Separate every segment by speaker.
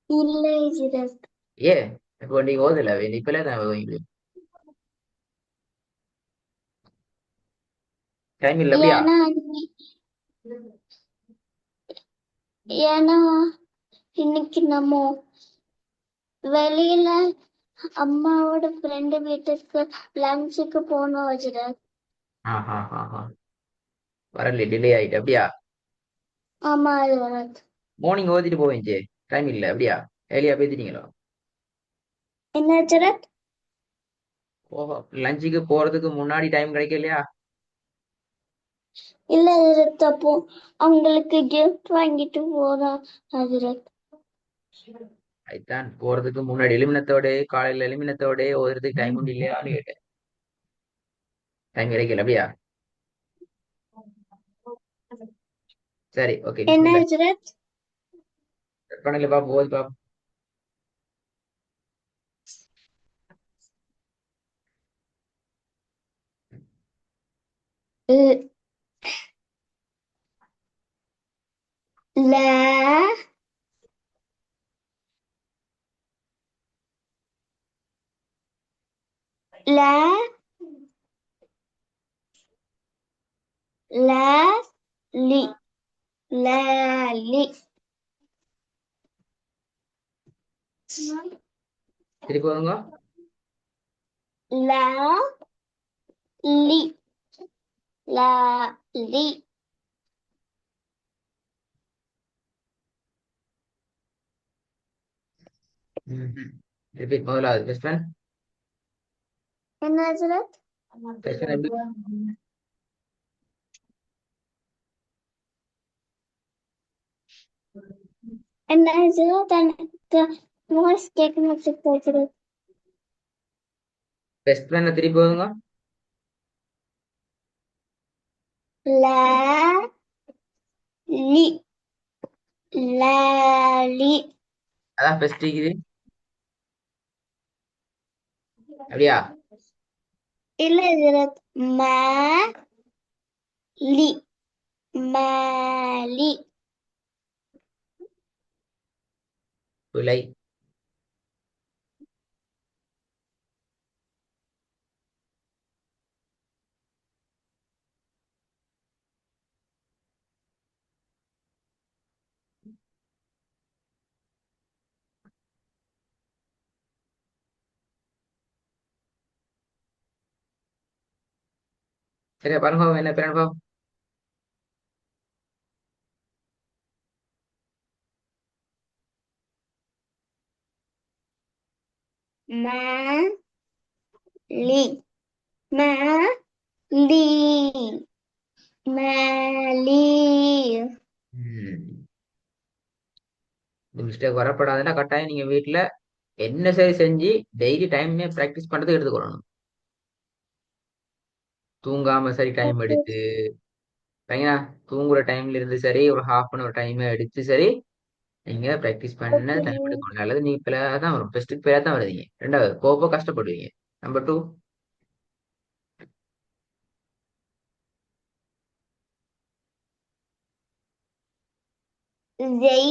Speaker 1: இல்ல ஹஜ்ரத்.
Speaker 2: ஏ இப்போ நீங்க ஓதல இப்பல நான் டைம் இல்ல அப்படியா?
Speaker 1: ஏன்னா ஏன்னா இன்னைக்கு நம்ம வெளியில அம்மாவோட ஃப்ரெண்டு வீட்டுக்கு லஞ்சுக்கு போனோம் ஹஜ்ரத்.
Speaker 2: ஆஹா. வரல டிலே ஆயிட்டு அப்படியா?
Speaker 1: ஆமா ஹஜ்ரத்.
Speaker 2: மார்னிங் ஓதிட்டு போவேன் டைம் இல்ல அப்படியா? ஏலியா பேசிட்டீங்களோ?
Speaker 1: என்ன ஹஜ்ரத்?
Speaker 2: ஓஹோ, லஞ்சுக்கு போறதுக்கு முன்னாடி டைம் கிடைக்கலையா?
Speaker 1: இல்ல ஹஜ்ரத், அப்போ அவங்களுக்கு கிஃப்ட் வாங்கிட்டு போறோம் ஹஜ்ரத்.
Speaker 2: அதுதான் போறதுக்கு முன்னாடி எலிமினத்தோட காலையில எலிமினத்தோட ஓதுறதுக்கு டைம் உண்டு இல்லையான்னு கேட்டேன். டைம் கிடைக்கல அப்படியா? சரி, ஓகே,
Speaker 1: என்ன
Speaker 2: பிஸ்மில்லா.
Speaker 1: ஹஜ்ரத்?
Speaker 2: பண்ணல பாப்போம், ஓதி பாப்போம்.
Speaker 1: لا لا لا لي لا لي
Speaker 2: திருப்பி வருங்க.
Speaker 1: لا لي لا لي.
Speaker 2: ரிப்பீட் முதலாவது பெஸ்ட்.
Speaker 1: என்ன ஹஜ்ரத்?
Speaker 2: பெஸ்ட் எப்படி?
Speaker 1: என்ன ஹஜ்ரத்? எனக்கு வாய்ஸ் கேட்க மாட்டேங்குது ஹஜ்ரத்.
Speaker 2: பெஸ்ட் ஃப்ரெண்ட் திருப்பி வருங்க.
Speaker 1: لا لي لا لي.
Speaker 2: அதான் பெஸ்ட் இருக்குது அப்படியா?
Speaker 1: இல்ல ஹஜ்ரத். ما لي ما لي.
Speaker 2: பிழை. சரியா பாருங்க, என்ன பேர் பாப்போம்.
Speaker 1: ما لي ما لي ما لي.
Speaker 2: ம். இந்த மிஸ்டேக் வரப்படாதுன்னா கட்டாயம் நீங்க வீட்டுல என்ன சரி செஞ்சு டெய்லி டைமே ப்ராக்டிஸ் பண்றதுக்கு எடுத்துக்கொள்ளணும். தூங்காம சரி டைம் எடுத்து சரிங்களா? தூங்குற டைம்ல இருந்து சரி ஒரு ஹாஃப் டைம் எடுத்து சரி நீங்க ப்ராக்டிஸ் பண்ண
Speaker 1: ஓகே.
Speaker 2: டைம் எடுக்கணும். அல்லது நீ பிள்ளையா தான் வரும், பெஸ்ட்டுக்கு பிள்ளையா தான் வருவீங்க. ரெண்டாவது போக கஷ்டப்படுவீங்க. Number two.
Speaker 1: زي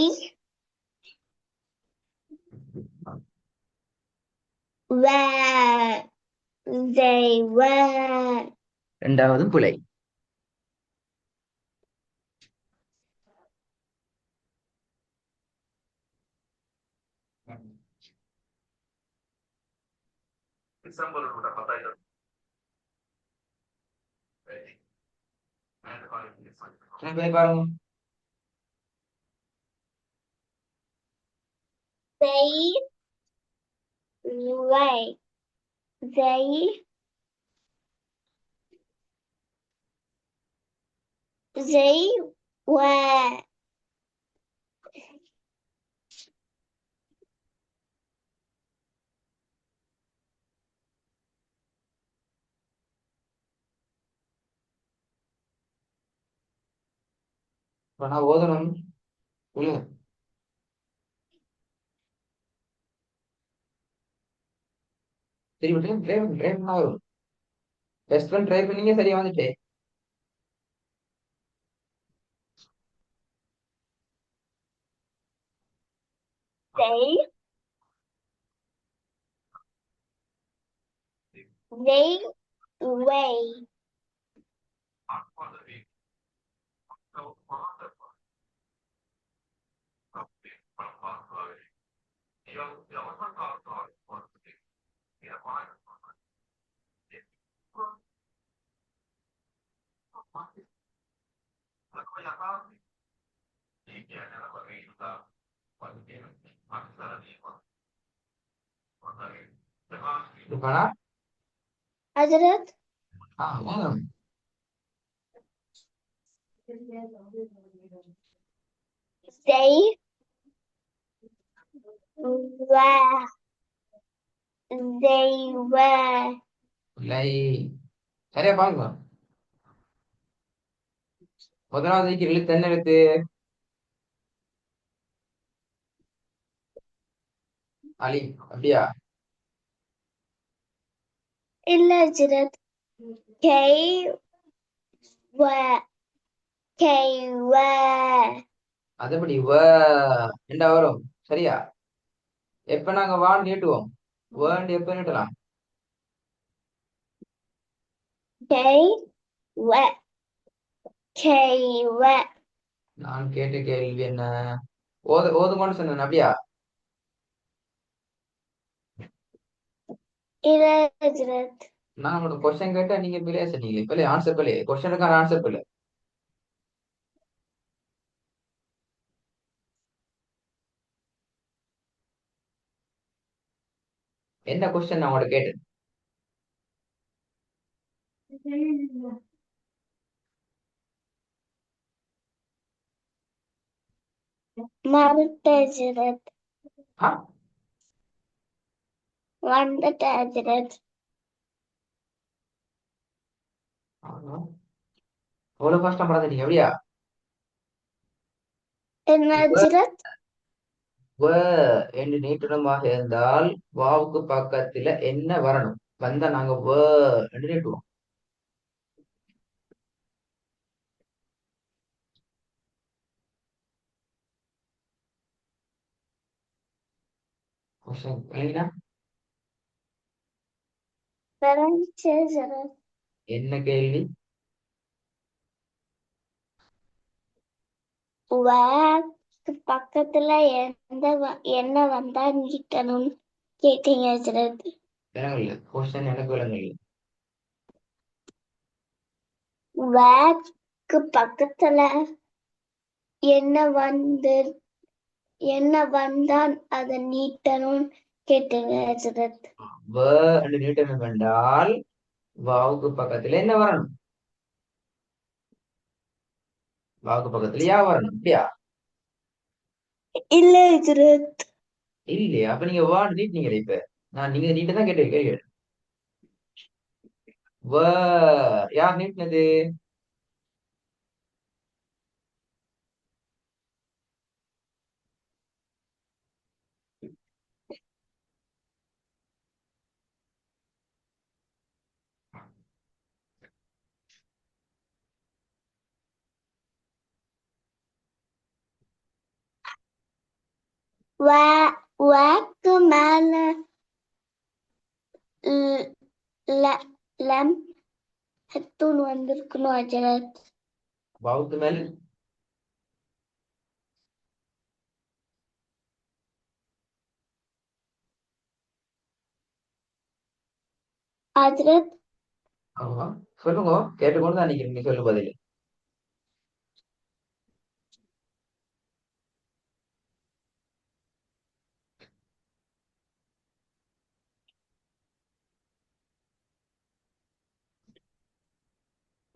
Speaker 1: و زي و.
Speaker 2: ரெண்டாவதும் பிழை. சரி, பாருங்க.
Speaker 1: زي و زي زي و.
Speaker 2: இப்ப நான் ஓதணும். சொல்லுங்க. சரி விட்டுருங்க, ட்ரை பண்ணா வரும். பெஸ்ட் ஃப்ரெண்ட் ட்ரை பண்ணீங்க சரியா வந்துட்டு.
Speaker 1: they way.
Speaker 2: Rupana?
Speaker 1: Hazrat,
Speaker 2: Wow.
Speaker 1: they were. They were.
Speaker 2: Lai. சரியா பாருங்க. முதலாவது எழுத்து என்ன எழுத்து? அலி. அப்படியா?
Speaker 1: இல்ல ஹஜ்ரத். They were. They were.
Speaker 2: அதுபடி என்ன வரும்? சரியா? எப்ப நாங்க வான் நீட்டுவோம்? வேர்ண்டு எப்ப நீட்டலாம்?
Speaker 1: They were. They were.
Speaker 2: நான் கேட்ட கேள்வி என்ன? ஓதுங்கன்னு சொன்னேன் அப்படியா?
Speaker 1: இல்ல ஹஜ்ரத்.
Speaker 2: நான் உங்களோட கொஸ்டின் கேட்டா நீங்க பிள்ளையா சொன்னீங்க. பிள்ளை ஆன்சர் பிள்ளை. கொஸ்டினுக்கான ஆன்சர் பிள்ளை. என்ன கொஸ்டின் நான் உங்கள்ட்ட கேட்டேன்?
Speaker 1: மறந்த ஹஜ்ரத்.
Speaker 2: ஆ?
Speaker 1: வந்துட்ட ஹஜ்ரத்.
Speaker 2: அவ்வளவு கஷ்டம் படாதீங்க அப்படியா?
Speaker 1: என்ன ஹஜ்ரத்?
Speaker 2: வ என்று நீட்டமாக இருந்தால் வாவுக்கு பக்கத்துல என்ன வரணும்? வந்தா நாங்க என்று நீட்டுவோம். கொஸ்டின் இல்லைங்களா?
Speaker 1: பிரெஞ்சு ஹஜ்ரத்.
Speaker 2: என்ன கேள்வி?
Speaker 1: வேக்கு பக்கத்துல என்ன வந்தா நீட்டணும் கேட்டீங்க ஹஜ்ரத்.
Speaker 2: விலங்கல்ல. கொஸ்டின் எனக்கு விலங்கல்ல.
Speaker 1: வேக்கு பக்கத்துல என்ன வந்து என்ன வந்தான் அதை நீட்டணும் கேட்டீங்க ஹஜ்ரத்.
Speaker 2: வ என்று நீட்டணும் என்றால் வாவுக்கு பக்கத்துல என்ன வரணும்? வாவுக்கு பக்கத்துல யா வரணும் அப்படியா?
Speaker 1: இல்ல ஹஜ்ரத்.
Speaker 2: இல்லையா? அப்ப நீங்க வான்னு நீட்டீங்களே இப்ப. நீங்க நீட்ட தான் கேட்டேன் கேள்வி. வ யார் நீட்டினது?
Speaker 1: வேக்கு மேல லம் ஹத்தூன் வந்திருக்கணும் ஹஜ்ரத்.
Speaker 2: வாவுக்கு மேல
Speaker 1: ஹஜ்ரத்
Speaker 2: ஆமா. சொல்லுங்க. கேட்டுக்கொண்டு தான் நிக்கிறேன். நீ சொல்லு பதில்.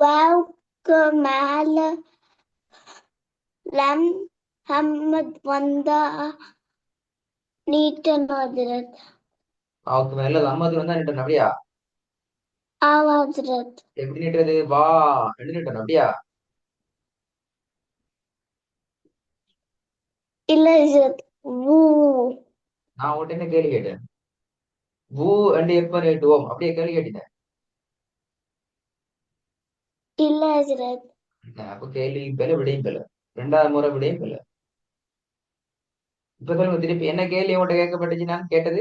Speaker 1: வேக்கு மேல லம் ஹம்மத் வந்தா நீட்டணும் ஹஜ்ரத்.
Speaker 2: வாவுக்கு மேல அம்மது வந்தா நீட்டணும் அப்படியா?
Speaker 1: ஆமா ஹஜ்ரத்.
Speaker 2: எப்படி நீட்டுறது? வா என்று நீட்டணும் அப்படியா?
Speaker 1: இல்ல ஹஜ்ரத். ஊ.
Speaker 2: நான் உன்கிட்ட என்ன கேள்வி கேட்டேன்? பூ என்று எப்ப நீட்டுவோம் அப்படியே கேள்வி கேட்டேன்.
Speaker 1: இல்ல ஹஜ்ரத்.
Speaker 2: அப்ப கேள்வி பெல விடையும் பெல. ரெண்டாவது முறை விடையும் பெல. இப்ப சொல்லுங்க திருப்பி என்ன கேள்வி உங்கள்கிட்ட கேட்கப்பட்டுச்சு நான் கேட்டது?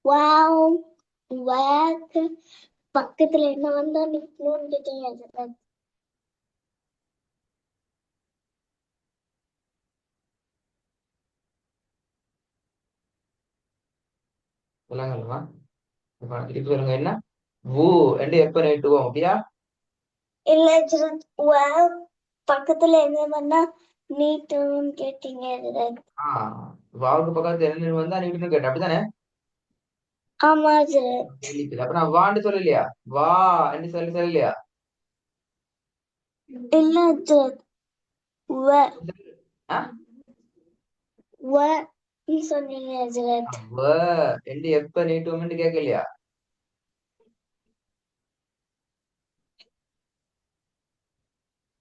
Speaker 1: வாவ் வேக்கு பக்கத்துல என்ன வந்தா நிக்கணும்னு கேட்டீங்க ஹஜரத்.
Speaker 2: சொல்லுங்கம்மா. இப்ப திருப்பி சொல்லுங்க என்ன? ஊ என்று எப்ப நீட்டுவோம் அப்படியா?
Speaker 1: இல்ல ஹஜரத், வாவ் பக்கத்துல என்ன வந்தா நீட்டணும்னு கேட்டீங்க ஹஜரத்.
Speaker 2: வாவுக்கு பக்கத்துல என்ன வந்தா நீட்டுன்னு கேட்டேன் அப்படித்தானே?
Speaker 1: ஆமா ஹஜரத்.
Speaker 2: கேள்வி அப்ப நான் வான்னு சொல்லலையா? வா என்று சொல்லலையா?
Speaker 1: இல்ல ஹஜரத், வ
Speaker 2: ஆ?
Speaker 1: வ சொன்னீங்க ஹஜரத்.
Speaker 2: வ என்று எப்ப நீட்டுவோம்னு கேட்கலையா?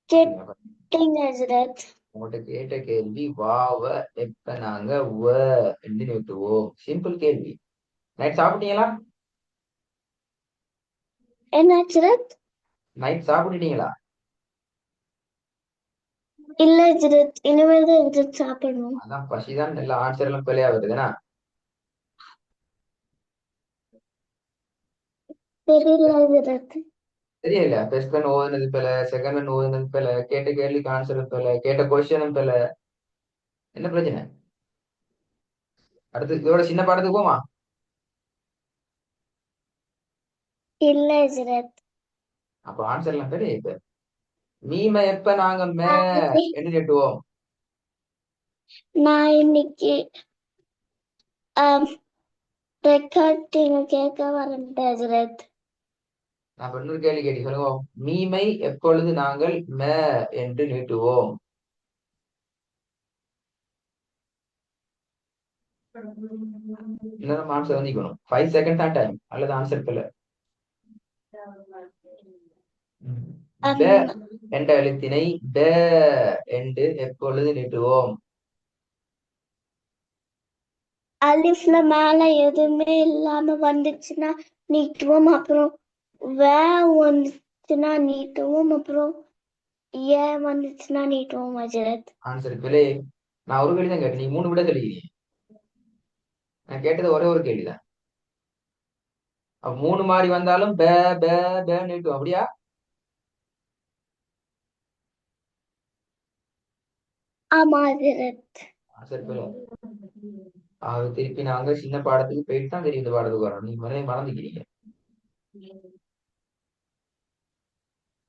Speaker 1: கேட்டீங்க ஹஜரத்.
Speaker 2: உங்கள்கிட்ட கேட்ட கேள்வி வாவ எப்ப நாங்க வ என்று நீட்டுவோம். சிம்பிள் கேள்வி. நைட் சாப்பிட்டீங்களா?
Speaker 1: என்ன ஹஜரத்?
Speaker 2: நைட் சாப்பிட்டுட்டீங்களா?
Speaker 1: இல்ல ஹஜரத், இனிமேல் தான் ஹஜரத் சாப்பிடணும்.
Speaker 2: அதான் பசிதான் எல்லா ஆன்சர் எல்லாம் பிள்ளையா வருதுன்னா.
Speaker 1: தெரியல ஹஜரத்.
Speaker 2: தெரியல. ஃபர்ஸ்ட் ஒன் ஓதுனது பில, செகண்ட் ஒன் ஓதுனது பில, கேட்ட கேள்விக்கு ஆன்சர் பில, கேட்ட கொஸ்டினும் பில. என்ன பிரச்சனை? அடுத்து இதோட சின்ன பாடத்துக்கு போமா?
Speaker 1: இல்ல ஹஜரத்.
Speaker 2: அப்ப ஆன்சர் எல்லாம் பெரிய இப்ப. மீம எப்ப நாங்க மே
Speaker 1: நான்
Speaker 2: என்று நீட்டுவோம்?
Speaker 1: நான் இன்னைக்கு ரெக்கார்டிங் கேட்க வரேன் ஹஜரத்.
Speaker 2: நான் இப்ப இன்னொரு கேள்வி கேட்டி சொல்லுங்க. மீமை எப்பொழுது நாங்கள் மே என்று நீட்டுவோம்? இன்னும் ஆன்சர் வந்திக்கணும். 5 செகண்ட் தான் டைம் அல்லது ஆன்சர் பில. ப என்ற எழுத்தினை ப என்று எப்பொழுது நீட்டுவோம்?
Speaker 1: அலிஃப்ல மேல எதுவுமே இல்லாம வந்துச்சுன்னா நீட்டுவோம். அப்புறம் வே வந்துச்சுன்னா நீட்டுவோம். அப்புறம் ஏ வந்துச்சுன்னா நீட்டுவோம் ஹஜரத்.
Speaker 2: ஆன்சர் பிழை. நான் ஒரு கேள்வி தான் கேட்டேன், நீ 3 விட சொல்லிக்கிறீங்க. நான் கேட்டது ஒரே ஒரு கேள்விதான். அப்ப 3 மாறி வந்தாலும் ப ப ப நீட்டும் அப்படியா?
Speaker 1: ஆமா ஹஜரத்.
Speaker 2: ஆன்சர் பிழை. திருப்பி நாங்க சின்ன பாடத்துக்கு போயிட்டு தான் தெரியும் இந்த பாடத்துக்கு வரோம். நீங்க மறந்துக்கிறீங்க.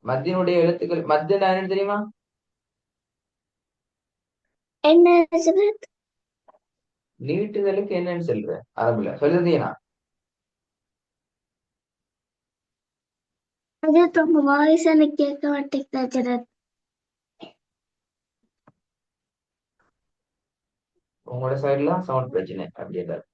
Speaker 2: மத்தியனுடைய எழுத்துக்கள் மத்திய என்னன்னு தெரியுமா?
Speaker 1: என்ன ஹஜரத்?
Speaker 2: நீட்டுதலுக்கு என்னன்னு சொல்ற அரபுல சொல்லுதீனா?
Speaker 1: ஹஜரத், உங்க வாய்ஸ் எனக்கு கேட்க மாட்டேங்குது ஹஜரத்.
Speaker 2: உங்களோட சைடுல சவுண்ட் பிரச்சனை அப்படி ஏதாவது?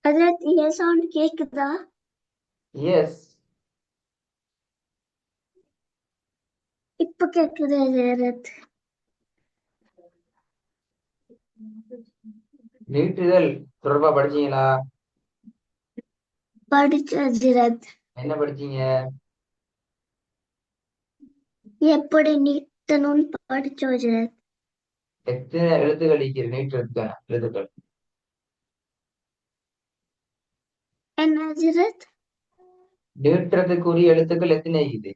Speaker 1: ஹஜரத், என் சவுண்ட் கேக்குதா?
Speaker 2: எஸ்.
Speaker 1: இப்ப கேக்குது ஹஜரத்.
Speaker 2: நீட்டுதல் தொடர்பா படிச்சீங்களா?
Speaker 1: படிச்சு ஹஜரத்.
Speaker 2: என்ன படிச்சீங்க?
Speaker 1: எப்படி நீட்டணும்னு படிச்சோம் ஹஜரத்.
Speaker 2: எத்தனை எழுத்துக்கள் இருக்கிற நீட்டுறதுக்கான எழுத்துக்கள்?
Speaker 1: என்ன ஹஜரத்?
Speaker 2: நீட்டுறதுக்குரிய எழுத்துக்கள் எத்தனை இருக்குது?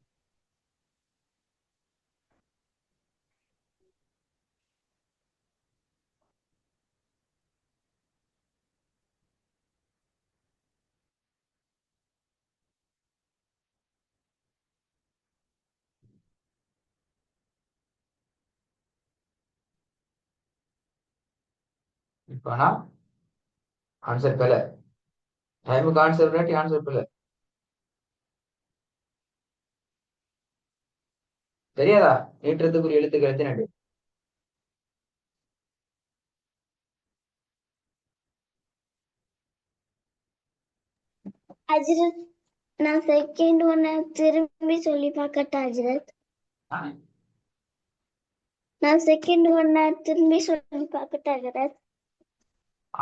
Speaker 2: இப்ப ஆனா ஆன்சர் பிழை. டைமுக்கு ஆன்சர் இல்லாட்டி ஆன்சர் பிழை. தெரியாதா? நீட்டுறதுக்குரிய எழுத்துக்கள் எத்தனை?
Speaker 1: ஹஜரத், நான் செகண்ட் ஒன்ன திரும்பி சொல்லி பார்க்கட்டா ஹஜரத்? நான் செகண்ட் ஒன் திரும்பி சொல்லி பார்க்கட்டாகிறேன்.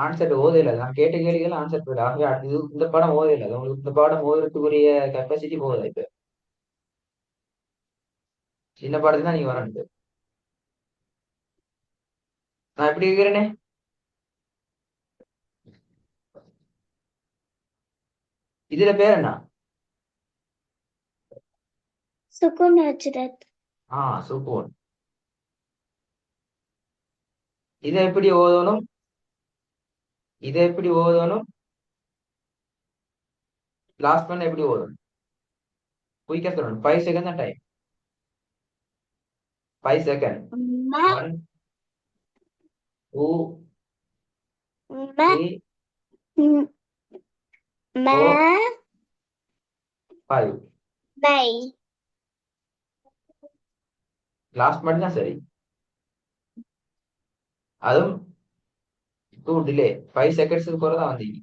Speaker 2: ஆன்சர் ஓதையில நான் கேட்ட கேள்விகள் ஆன்சர் போயிடு. ஆகவே அடுத்தது இந்த பாடம் ஓதையில உங்களுக்கு இந்த பாடம் ஓதுறதுக்குரிய கெப்பாசிட்டி போகுதா இப்ப? சின்ன பாடத்துக்கு தான் நீங்க வரணும். நான் எப்படி இருக்கிறேனே இதுல பேர் என்ன?
Speaker 1: சுகுன் ஹஜ்ரத்.
Speaker 2: சுக்கூன். இதை எப்படி ஓதணும்? இதை எப்படி ஓதணும்? லாஸ்ட் பண்ண எப்படி ஓதணும்? குயிக்கா சொல்லணும். 5 செகண்ட் தான் டைம். 5 செகண்ட்.
Speaker 1: ம
Speaker 2: 1 2
Speaker 1: ம
Speaker 2: 3
Speaker 1: ம், ம
Speaker 2: 4 5.
Speaker 1: மை.
Speaker 2: லாஸ்ட் மட்டும் தான் சரி. அதுவும் 2 டிலே 5 செகண்ட்ஸுக்கு போறதான் வந்தீங்க.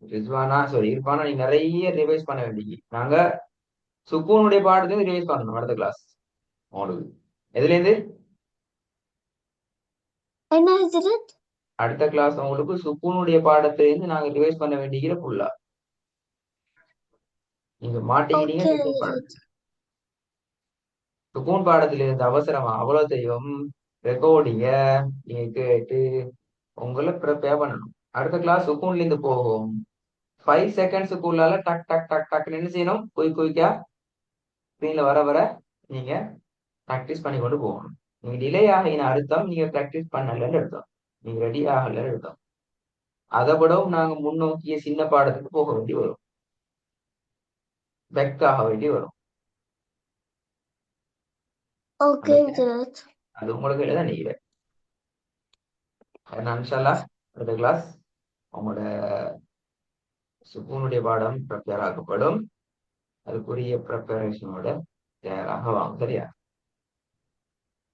Speaker 2: ரிஸ்வானா சாரி இர்ஃபானா, நீங்க நிறைய ரிவைஸ் பண்ண வேண்டியது. நாங்க சுக்கூனுடைய பாடத்தையும் ரிவைஸ் பண்ணணும் அடுத்த கிளாஸ் உங்களுக்கு. எதுல இருந்து?
Speaker 1: என்ன ஹஜ்ரத்?
Speaker 2: அடுத்த கிளாஸ் உங்களுக்கு சுக்கூனுடைய பாடத்திலிருந்து நாங்க ரிவைஸ் பண்ண வேண்டிய ஃபுல்லா. நீங்க மாட்டிக்கிறீங்க
Speaker 1: ஓகே
Speaker 2: சுக்கூன்
Speaker 1: ஹஜ்ரத்.
Speaker 2: பாடத்துல. சுக்கூன் பாடத்திலிருந்து அவசரமா அவ்வளவு தெரியும் ரெக்கார்டிங்க நீங்க கேட்டு உங்களை ப்ரிப்பேர் பண்ணணும். அடுத்த கிளாஸ் சுக்கூன்ல இருந்து போகும். 5 செகண்ட்ஸுக்குள்ளால டக் டக் டக் டக் என்ன செய்யணும்? குயிக்கா ஸ்க்ரீன்ல வர வர நீங்க ப்ராக்டிஸ் பண்ணி கொண்டு போகணும். நீங்க டிலே ஆகின அர்த்தம் நீங்க ப்ராக்டிஸ் பண்ணலன்னு அர்த்தம். நீங்க ரெடி ஆகலன்னு அர்த்தம். அதை விடவும் நாங்க முன்னோக்கிய சின்ன பாடத்துக்கு போக வேண்டி வரும். பெக் ஆக வேண்டி வரும்.
Speaker 1: ஓகே
Speaker 2: அந்த
Speaker 1: ஹஜ்ரத்.
Speaker 2: அது உங்களுக்கு கையில தான் நீங்க. நான் இன்ஷா அல்லாஹ் அடுத்த கிளாஸ் உங்களோட சுக்கூனுடைய பாடம் ப்ரிப்பேர் ஆக்கப்படும். அதுக்குரிய ப்ரிப்பரேஷனோட தயாராக வாங்க. சரியா?